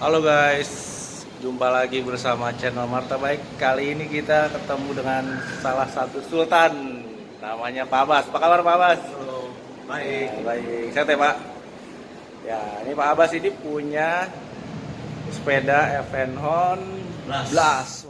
Halo guys, jumpa lagi bersama channel Marta Baik. Kali ini kita ketemu dengan salah satu sultan, namanya Pak Abbas. Apa kabar Pak Abbas? Halo, Ya, baik. baik, sehat ya Pak. Ya, ini Pak Abbas ini punya sepeda Evenhon Blast.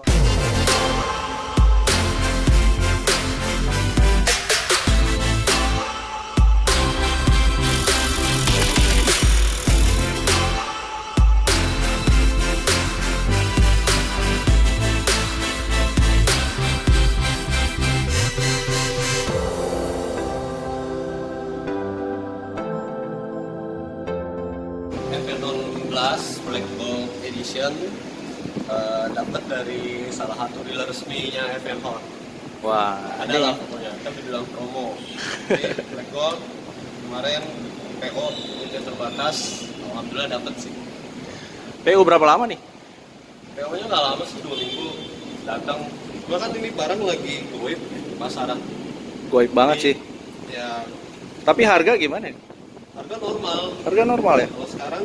Evenhon Blast Black Gold Edition dapat dari salah satu dealer resminya Evenhon. Wah, Ada lah pokoknya, tapi bilang promo. Jadi Black Gold kemarin PO unit terbatas, alhamdulillah dapat sih. PU berapa lama nih? PO-nya nggak lama sih, 2 minggu datang. Cuma kan ini barang lagi goib di pasaran. Goib banget sih. Ya Tapi harga gimana? harga normal. Harga normal ya? Kalau sekarang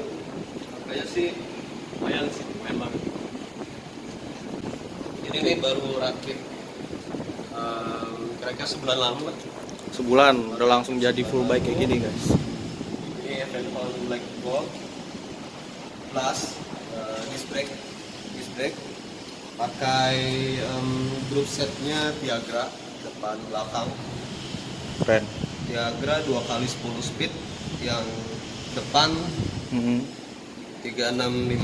harganya sih lumayan sih memang. Ini nih baru rakit kira-kira sebulan lalu lah. Sebulan udah langsung jadi full bike kayak gini guys. Ini Evenhon Black Gold Plus disc brake pakai group setnya Tiagra depan belakang. Keren. Tiagra 2x10 speed, yang depan 3652,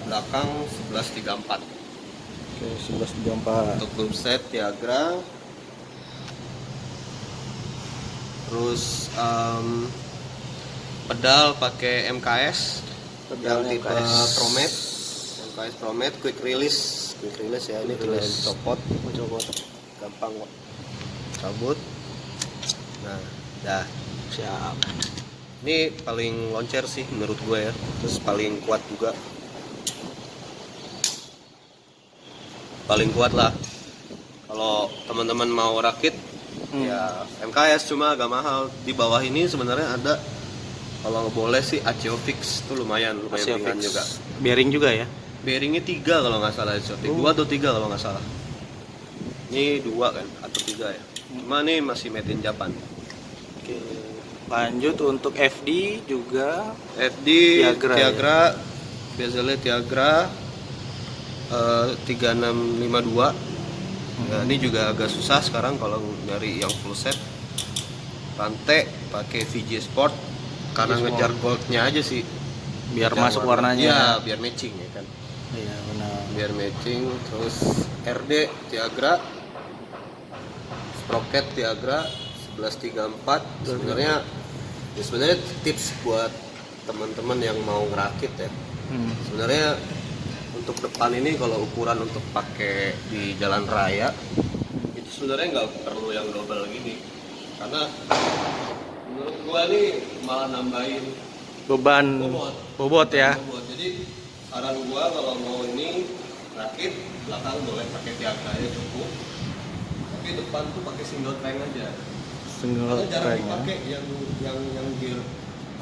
belakang 1134. Oke, 1134. Untuk group set Tiagra. Terus pedal pakai MKS yang Pedalnya tipe MKS. MKS Promet quick release ya, ini tinggal copot, gampang kok cabut. Nah, dah. Siap. Ini paling loncer sih menurut gue ya, terus paling kuat juga, paling kuat lah. Kalau teman-teman mau rakit ya MKS, cuma agak mahal. Di bawah ini sebenarnya ada, kalau boleh sih ACO Fix, tuh lumayan Asia ringan Fix. juga. Bearing juga ya? Bearingnya 3 kalau nggak salah, ACO Fix 2 atau 3 kalau nggak salah. Ini 2 kan atau 3 ya, cuma ini masih made in Japan. Oke. Lanjut untuk FD juga FD Tiagra, Tiagra bezelnya Tiagra 3652. Nah, ini juga agak susah sekarang kalau nyari yang full set. Rantai pakai VJ Sport karena VJ Sport. ngejar goldnya aja sih, biar ngejar masuk warnanya. ya, biar matching ya kan, Iya benar. biar matching. Terus RD Tiagra, sprocket Tiagra 1134. Sebenarnya tips buat teman-teman yang mau ngerakit ya. Sebenarnya untuk depan ini, kalau ukuran untuk pakai di jalan raya itu sebenarnya nggak perlu yang double gini, karena menurut gua nih malah nambahin Beban bobot ya. bobot. Jadi saran gua kalau mau ini rakit, belakang boleh pakai Tiagra aja cukup, tapi depan tuh pakai single crank aja. Single Karena jarang crank ya. dipakai yang gear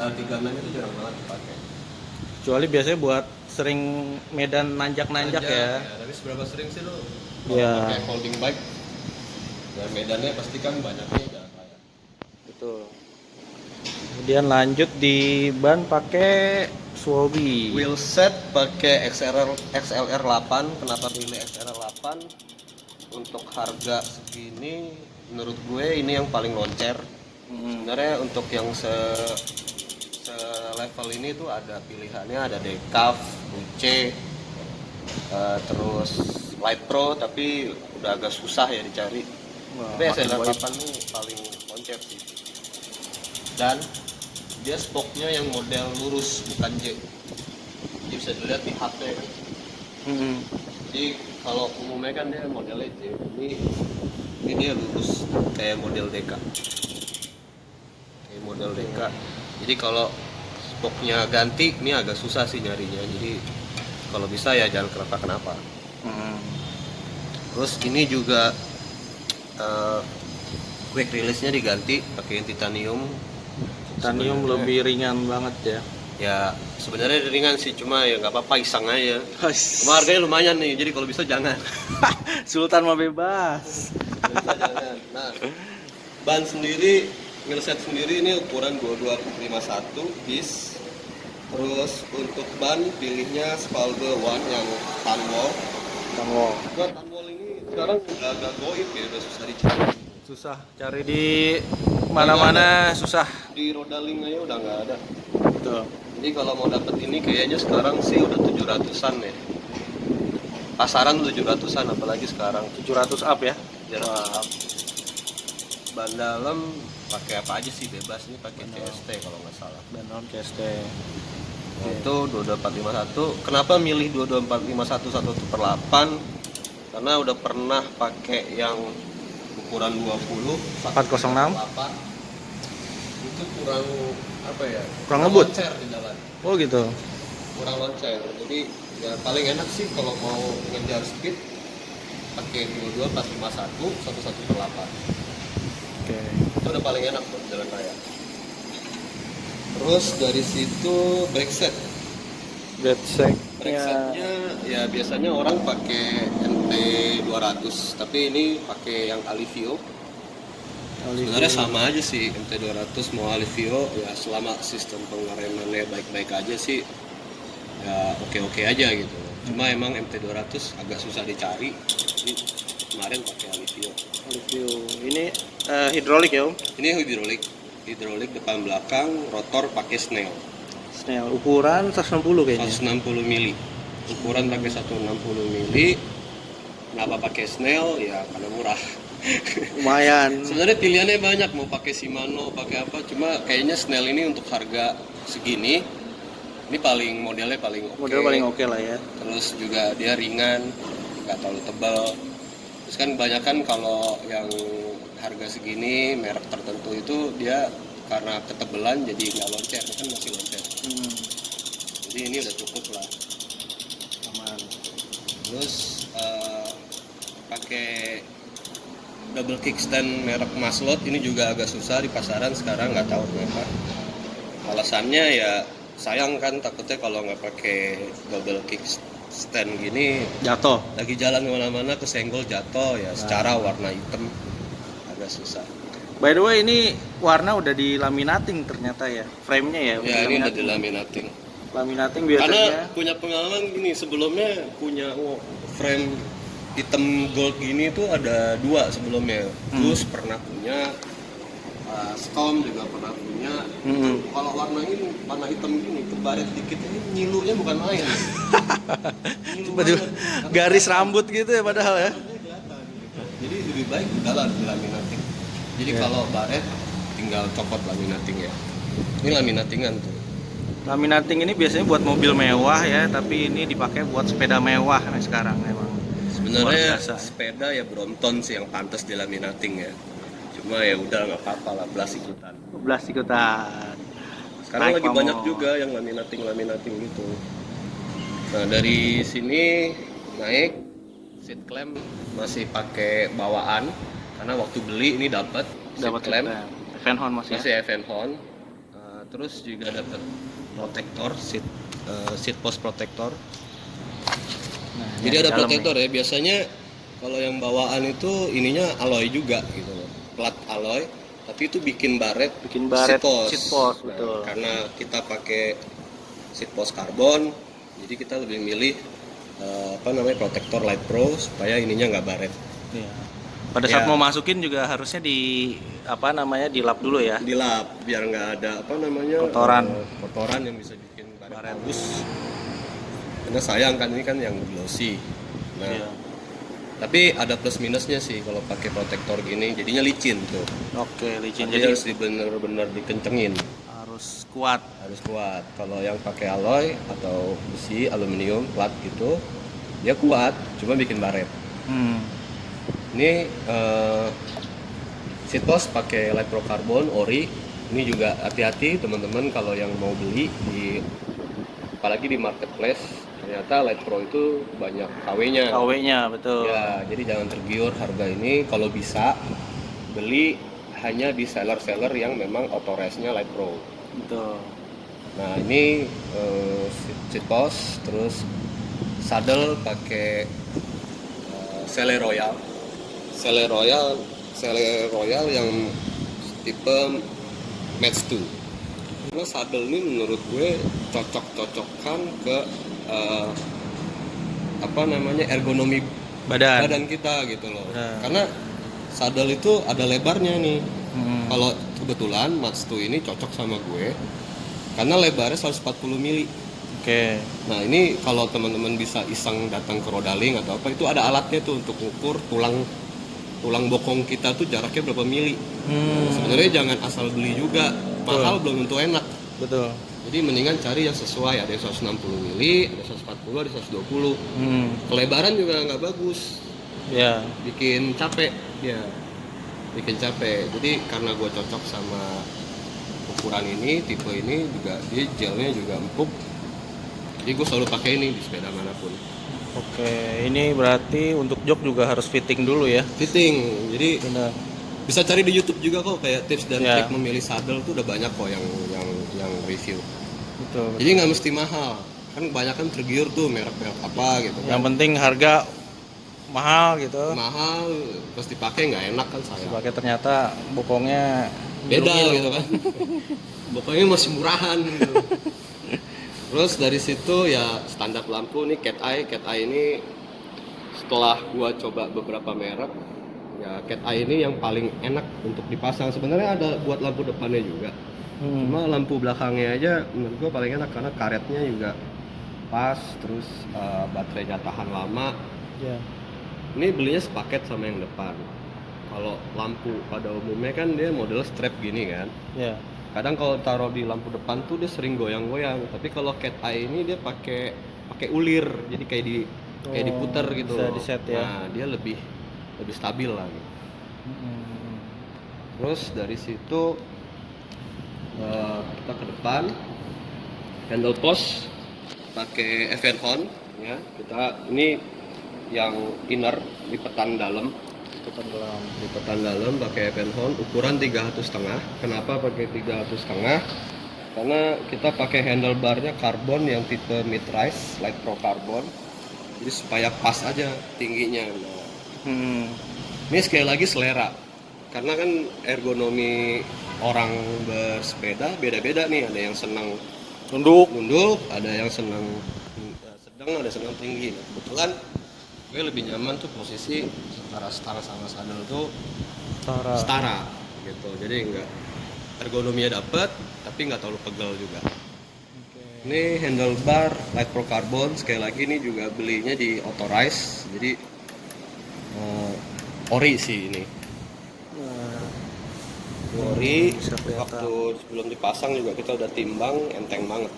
36 itu jarang banget dipakai. Kecuali biasanya buat sering medan nanjak-nanjak ya. Tapi seberapa sering sih lo Iya. pakai folding bike? Dan medannya pasti kan banyaknya jalan raya. Betul. Kemudian lanjut di ban pakai Swobi. Wheel set pakai XLR 8. Kenapa pilih XLR 8? Untuk harga segini menurut gue ini yang paling loncer. Sebenarnya untuk yang level ini tuh ada pilihannya, ada Decaf, UC, terus Light Pro, tapi udah agak susah ya dicari. Wah, Tapi makin SLR banyak. 8 ini paling loncer sih. Dan dia spoknya yang model lurus, bukan J. Jadi bisa dilihat di HP kan. Jadi kalau umumnya kan dia modelnya J, ini dia lurus kayak model DK. Kayak model DK. Jadi kalau spoknya ganti, ini agak susah sih nyarinya. Jadi kalau bisa ya jangan kenapa-kenapa. Terus ini juga quick release-nya diganti pakai titanium. Titanium Sebenarnya lebih ringan banget ya. Ya sebenarnya ringan sih, cuma ya nggak apa-apa, iseng aja. Cuma harganya lumayan nih, jadi kalau bisa jangan. Sultan mah bebas. Kalau bisa jangan. Nah, ban sendiri, wheelset sendiri ini ukuran 2251 bis. Terus untuk ban pilihnya Spalbe One yang Tanwol. Tanwol. Nah, Tanwol ini sekarang udah agak goib ya, udah susah dicari. Susah cari di mana-mana, susah. Di Rodaling aja udah nggak ada. Betul. Jadi kalau mau dapet ini kayaknya sekarang sih udah 700-an ya. Pasaran 700-an, apalagi sekarang 700 up ya. Wah. Ban dalam pakai apa aja sih, bebas, ini pakai CST kalau nggak salah. Dan non CST. Nah, itu 22451. Kenapa milih 22451 1/8? Karena udah pernah pakai yang ukuran 20 406. 8. Itu kurang apa ya? Kurang ngebut. Loncer di jalan. Oh gitu. Kurang loncer. Jadi ya paling enak sih kalau mau ngejar speed pakai 22451 1/8. Oke. Itu udah paling enak buat jalan raya. Terus dari situ brake set. Brake set. Brake setnya ya biasanya orang pakai MT 200, tapi ini pakai yang Alivio. Sebenarnya sama aja sih, MT 200 mau Alivio ya, selama sistem pengeremannya baik-baik aja sih ya oke-oke aja gitu. Cuma emang MT 200 agak susah dicari, jadi kemarin pakai Alivio. Alivio. Ini hidrolik ya, Om? Ini hidrolik depan belakang, rotor pakai Snell. Snell ukuran 160 kayaknya. 160 mili. Ukuran pakai 160 mili. Kenapa pakai Snell? Ya karena murah. Lumayan. Sebenarnya pilihannya banyak, mau pakai Shimano, pakai apa. Cuma kayaknya Snell ini untuk harga segini, ini modelnya paling oke. Model paling oke lah ya. Terus juga dia ringan, nggak terlalu tebal. Terus kan kebanyakan kalau yang harga segini, merek tertentu itu dia karena ketebelan jadi nggak loncer, kan masih loncer. Jadi ini udah cukup lah. Aman. Terus pakai double kickstand merek Maslot, ini juga agak susah di pasaran sekarang, nggak tahu kenapa. Alasannya ya sayang kan, takutnya kalau nggak pakai double kickstand gini Jatuh. lagi jalan kemana-mana kesenggol jatuh ya. Secara warna hitam agak susah. By the way, ini warna udah dilaminating ternyata ya, frame-nya ya. Ya ini udah dilaminating. Laminating Karena biasanya. punya pengalaman gini, sebelumnya punya frame hitam gold gini tuh ada 2 sebelumnya. Terus pernah punya, Storm juga pernah punya. Kalau warna hitam gini kebaret dikit ini nyilunya bukan main. Garis rambut gitu ya padahal ya. Jadi lebih baik udahlah dilaminating. Jadi kalau baret tinggal copot laminating ya. Ini laminatingan tuh. Laminating ini biasanya buat mobil mewah ya, tapi ini dipakai buat sepeda mewah nih sekarang memang. Sebenarnya sepeda ya Brompton sih yang pantas dilaminating ya. Cuma ya udah nggak apa-apa lah, belas ikutan. Sekarang Naik lagi pamor. banyak juga yang laminating gitu. Nah dari sini naik seat clamp masih pakai bawaan, karena waktu beli ini dapat seat clamp. Evenhorn masih Evenhorn. Terus juga dapat protektor seat post protector. Nah, Jadi ada protektor ya. Biasanya kalau yang bawaan itu ininya alloy juga gitu loh, plat alloy, tapi itu bikin baret seat post. Betul. Karena kita pakai seat post karbon, jadi kita lebih milih protektor Light Pro supaya ininya nggak baret. Iya. Pada saat mau masukin juga harusnya dilap dulu ya. Dilap biar nggak ada kotoran yang bisa bikin baret bagus. Karena sayang kan, ini kan yang glossy. Nah, iya. Tapi ada plus minusnya sih kalau pakai protektor gini, jadinya licin tuh. Oke, licin. Jadi harus bener-bener dikencengin. Harus kuat. Kalau yang pakai alloy atau besi, aluminium, plat gitu, dia kuat, cuma bikin baret. Ini seat post pakai Light Pro Carbon ori. Ini juga hati-hati teman-teman kalau yang mau beli apalagi di marketplace. Ternyata Light Pro itu banyak KW-nya. KW-nya betul. Ya, jadi jangan tergiur harga ini. Kalau bisa beli hanya di seller-seller yang memang authorized-nya Light Pro. Betul. Nah ini seat post, terus saddle pakai Sele Royal. Sele Royal, Sele Royal yang tipe Match 2. Karena saddle ini menurut gue cocok-cocokan ke ergonomi badan kita gitu loh. Nah. Karena saddle itu ada lebarnya nih. Hmm. Kalau kebetulan Match 2 ini cocok sama gue karena lebarnya 140 mili. Oke. Nah ini kalau teman-teman bisa iseng datang ke Rodaling atau apa, itu ada alatnya tuh untuk ukur tulang bokong kita tuh jaraknya berapa mili. Sebenarnya jangan asal beli juga, mahal belum tentu enak. Betul. Jadi mendingan cari yang sesuai, ada yang 160 mili, ada 140, ada 120. Kelebaran juga nggak bagus, Ya. bikin capek. Ya, bikin capek. Jadi karena gue cocok sama ukuran ini, tipe ini juga, dia gelnya juga empuk. Jadi gue selalu pakai ini di sepeda manapun. Oke, ini berarti untuk jok juga harus fitting dulu ya. Fitting, jadi Benar. bisa cari di YouTube juga kok, kayak tips dan Ya. trik memilih saddle tuh udah banyak kok yang review. Betul. Jadi nggak mesti mahal, kan kebanyakan tergiur tuh merek-merek apa gitu kan. Yang penting harga mahal gitu. Mahal, terus dipakai nggak enak kan saya. Pakai ternyata bokongnya Beda ngilu-ngilu. gitu kan. Pokoknya masih murahan gitu. Terus dari situ ya standar lampu nih Cat Eye ini setelah gua coba beberapa merek, ya Cat Eye ini yang paling enak untuk dipasang. Sebenarnya ada buat lampu depannya juga. Cuma lampu belakangnya aja menurut gua paling enak karena karetnya juga pas, terus baterainya tahan lama. Ya. Ini belinya sepaket sama yang depan. Kalau lampu pada umumnya kan dia model strap gini kan. Ya. Kadang kalau taruh di lampu depan tuh dia sering goyang-goyang. Tapi kalau Cat Eye ini dia pakai ulir, jadi kayak diputer gitu. Bisa di-set ya. Nah, dia lebih stabil lah gitu. Terus dari situ kita ke depan, handle post pakai FN Horn ya. Kita ini yang inner lipetan dalam pakai FN Horn ukuran 300,5. Kenapa pakai 300,5? Karena kita pakai handlebarnya karbon yang tipe mid rise light pro carbon, jadi supaya pas aja tingginya. Nah, ini sekali lagi selera, karena kan ergonomi orang bersepeda beda-beda nih. Ada yang senang nunduk, ada yang senang sedang, ada yang senang tinggi. Nah, kebetulan gue lebih nyaman tuh posisi antara stang sama saddle tuh setara gitu. Jadi enggak, ergonominya dapet tapi nggak terlalu pegel juga. Ini handlebar light pro carbon, sekali lagi ini juga belinya di Authorize, jadi ori sih ini. Ori, waktu sebelum dipasang juga kita udah timbang, enteng banget.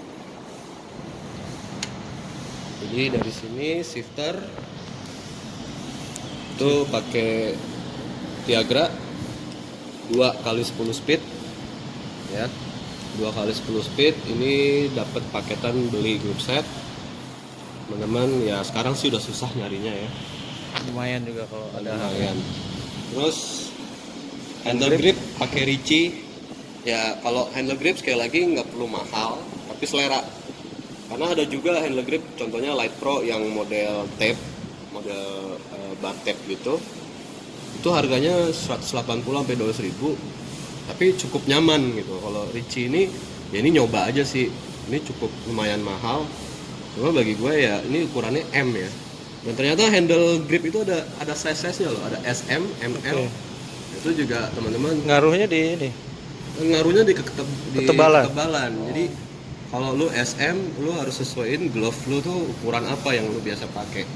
Jadi dari sini shifter itu pakai Tiagra 2x10 speed ya, 2x10 speed. Ini dapat paketan beli group set teman-teman ya. Sekarang sih udah susah nyarinya ya, Lumayan juga kalau ada. lumayan. Terus handle grip pakai Ricci ya. Kalau handle grip sekali lagi nggak perlu mahal tapi selera, karena ada juga handle grip contohnya Light Pro yang model tape, model bar tape gitu, itu harganya 180 sampai 200.000 tapi cukup nyaman gitu. Kalau Ricci ini ya ini nyoba aja sih, ini cukup lumayan mahal, cuma bagi gue ya ini ukurannya M ya. Dan ternyata handle grip itu ada size-nya loh, ada SM, ML. Itu juga teman-teman Ngaruhnya di ini. ngaruhnya di Ketebalan. Jadi kalau lu SM, lu harus sesuaiin glove lu tuh ukuran apa yang lu biasa pakai.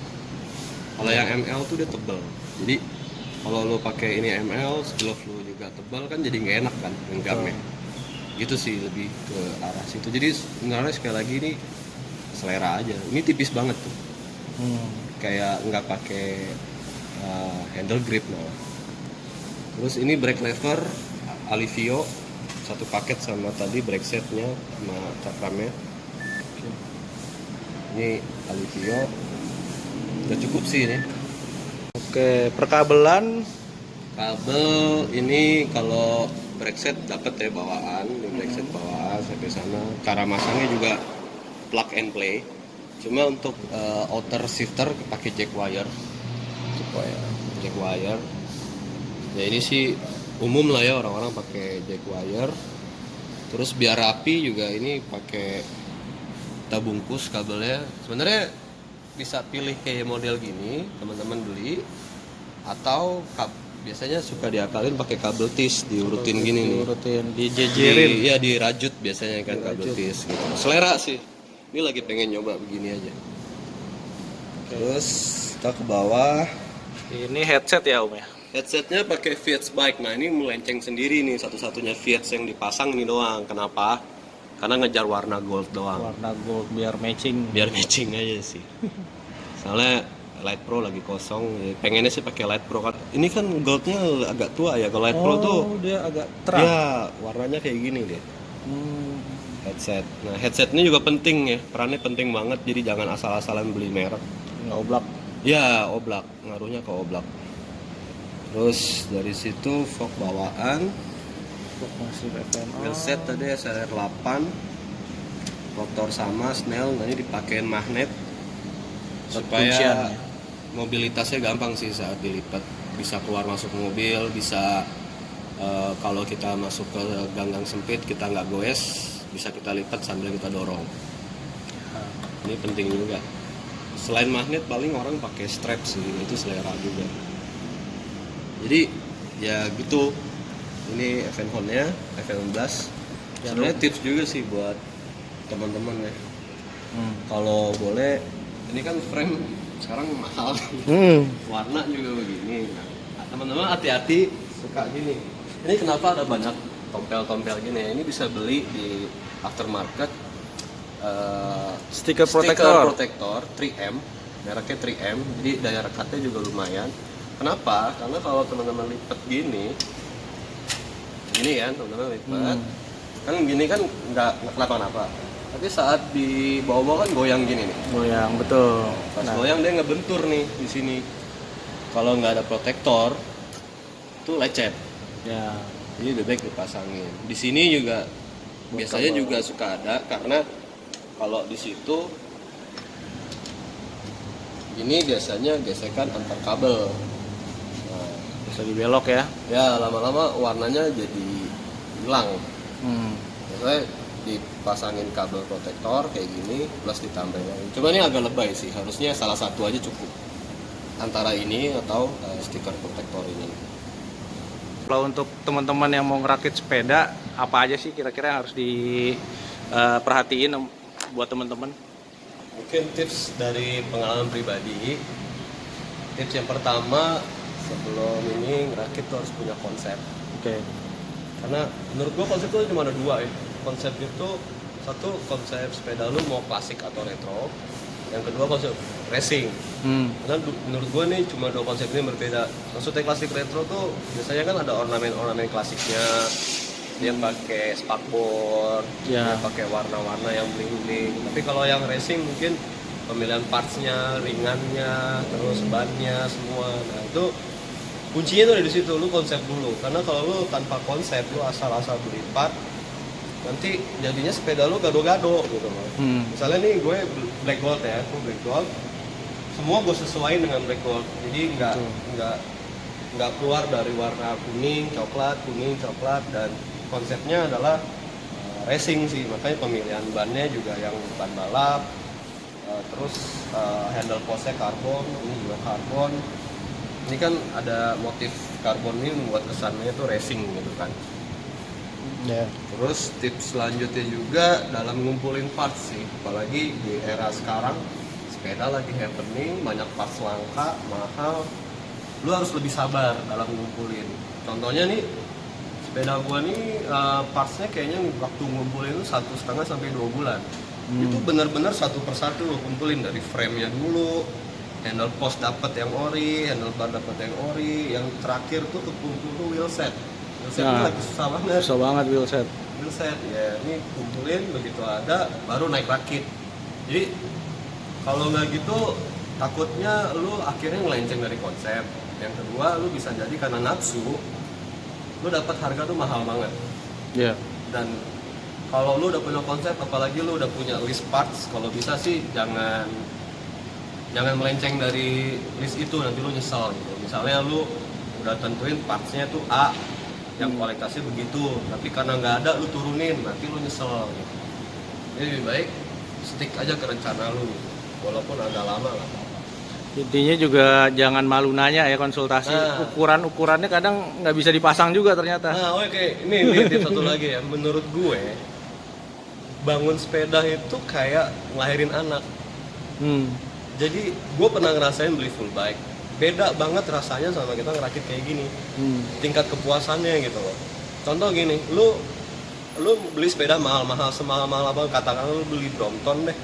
Kalau yang ML tuh dia tebal. Jadi kalau lu pakai ini ML, glove lu juga tebal kan, jadi nggak enak kan genggamnya. Gitu sih, lebih ke arah situ. Jadi sebenarnya sekali lagi ini selera aja. Ini tipis banget tuh. Kayak nggak pakai handle grip malah. Terus ini brake lever Alivio, satu paket sama tadi brake setnya sama cakramnya. Ini Alivio udah cukup sih ini. Oke, perkabelan Kabel ini kalau brake set dapat ya bawaan, di brake set bawaan sampai sana. Cara masangnya juga plug and play. Cuma untuk outer shifter pakai jack wire. Jack wire. Ya ini sih umum lah ya, orang-orang pakai jack wire. Terus biar rapi juga ini pakai kita bungkus kabelnya. Sebenarnya bisa pilih kayak model gini teman-teman beli, atau biasanya suka diakalin pakai kabel tis, diurutin gini nih. Diurutin, dijejerin. Iya, dirajut biasanya kan kabel tis gitu. Selera sih. Ini lagi pengen nyoba begini aja. Terus kita ke bawah. Ini headset ya Om ya? Headsetnya pakai Fiat Bike. Nah ini melenceng sendiri nih, satu-satunya Fiat yang dipasang ini doang. Kenapa? Karena ngejar warna gold doang. Warna gold biar matching. Biar matching aja sih. Soalnya Light Pro lagi kosong. Ya, pengennya sih pakai Light Pro kan. Ini kan goldnya agak tua ya. Kalau Light Pro tuh dia agak terang. ya warnanya kayak gini deh. Headset. Nah headset ini juga penting ya. Perannya penting banget. Jadi jangan asal-asalan beli merek. Nggak oblak. Ya oblak. Ngaruhnya ke oblak. Terus dari situ fork bawaan, Masih FM. wheelset tadi SLR 8, rotor sama, snell, nanti dipakein magnet supaya kuncian. mobilitasnya gampang sih saat dilipat, bisa keluar masuk mobil, bisa kalau kita masuk ke gang-gang sempit kita nggak goes, bisa kita lipat sambil kita dorong. Ini penting juga. Selain magnet paling orang pakai strap sih, itu selera juga. Jadi ya gitu, ini event Honda F15. Sebenarnya tips juga sih buat teman-teman ya. Kalau boleh, ini kan frame sekarang mahal, warna juga begini. Nah, teman-teman hati-hati suka gini. Ini kenapa ada banyak tompel-tompel gini? Ini bisa beli di aftermarket. Stiker Protector protector. 3M, mereknya 3M, jadi daya rekatnya juga lumayan. Kenapa? Karena kalau teman-teman lipat gini kan teman-teman lipat, kan gini kan nggak kenapa-napa. Tapi saat di bawah-bawah kan goyang gini nih. Goyang betul. Pas goyang dia ngebentur nih di sini. Kalau nggak ada protektor, tuh lecet. Ya. Jadi lebih baik dipasangin. Di sini juga biasanya juga suka ada, karena kalau di situ ini biasanya gesekan antar kabel. Bisa dibelok ya. Ya lama-lama warnanya jadi hilang. Biasanya dipasangin kabel protektor kayak gini plus ditambahin lagi. Cuma ini agak lebay sih, harusnya salah satu aja cukup. Antara ini atau stiker protektor ini. Kalau untuk teman-teman yang mau ngerakit sepeda, apa aja sih kira-kira yang harus diperhatiin buat teman-teman? Mungkin tips dari pengalaman pribadi. Tips yang pertama, sebelum ini ngerakit tuh harus punya konsep. Oke. Karena menurut gua konsep tuh cuma ada dua ya. Konsep itu satu konsep sepeda lu mau klasik atau retro. Yang kedua konsep racing. Karena menurut gua nih cuma dua konsep ini berbeda. Maksudnya klasik retro tuh biasanya kan ada ornamen-ornamen klasiknya. Dia pakai spakbor, dia pakai warna-warna yang bling-bling. Tapi kalau yang racing mungkin pemilihan partsnya, ringannya, terus bannya semua. Nah itu kuncinya tuh di situ, lu konsep dulu. Karena kalau lu tanpa konsep, lu asal-asal beli part, nanti jadinya sepeda lu gado-gado gitu loh. Misalnya nih gue black gold ya, gue black gold, semua gue sesuaiin dengan black gold. Jadi nggak keluar dari warna kuning, coklat, dan konsepnya adalah racing sih. Makanya pemilihan bannya juga yang ban balap, terus handle postnya karbon, ini juga karbon. Ini kan ada motif karbon ini membuat kesannya itu racing gitu kan. Terus tips selanjutnya juga dalam ngumpulin parts sih, apalagi di era sekarang sepeda lagi happening, banyak parts langka, mahal. Lu harus lebih sabar dalam ngumpulin. Contohnya nih, sepeda gua nih partsnya kayaknya waktu ngumpulin itu 1,5 sampai 2 bulan. Itu benar-benar satu persatu lu kumpulin, dari frame-nya dulu, handle post dapat yang ori, handlebar dapat yang ori, yang terakhir tuh kekumpul tuh wheelset. Wheelset itu lagi susah banget. Susah banget wheelset. Wheelset ya, ini kumpulin, begitu ada baru naik rakit. Jadi kalau nggak gitu takutnya lu akhirnya ngelenceng dari konsep. Yang kedua, lu bisa jadi karena nafsu lu dapat harga tuh mahal banget. Iya. Dan kalau lu udah punya konsep, apalagi lu udah punya list parts, kalau bisa sih jangan melenceng dari list itu, nanti lu nyesel gitu. Misalnya lu udah tentuin partsnya tuh A yang kualitasnya begitu, tapi karena nggak ada lu turunin, nanti lu nyesel gitu. Jadi lebih baik stick aja ke rencana lu, walaupun agak lama lah. Intinya juga jangan malu nanya ya konsultasi. Nah. Ukurannya kadang nggak bisa dipasang juga ternyata. Nah, oke, ini tips satu lagi ya. Menurut gue, bangun sepeda itu kayak ngelahirin anak. Jadi gue pernah ngerasain beli full bike, beda banget rasanya sama kita ngerakit kayak gini. Tingkat kepuasannya gitu loh. Contoh gini, lu beli sepeda mahal-mahal, semahal-mahal apa, katakan lu beli Brompton deh,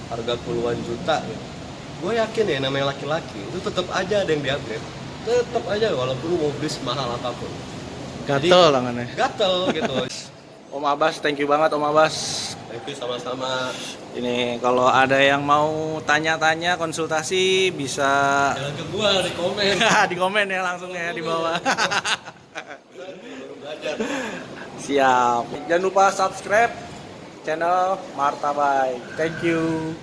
harga puluhan juta gitu. Gue yakin ya namanya laki-laki itu tetap aja ada yang di-upgrade, tetap aja walaupun lu mau beli semahal apapun. Gatel tangannya. Gatel gitu. Om Abbas, thank you banget Om Abbas. Thank you, sama-sama. Ini kalau ada yang mau tanya-tanya konsultasi bisa Jangan ke gua di komen. di komen ya langsung ya di bawah. Baru belajar. Siap. Jangan lupa subscribe channel Marta Bike. Thank you.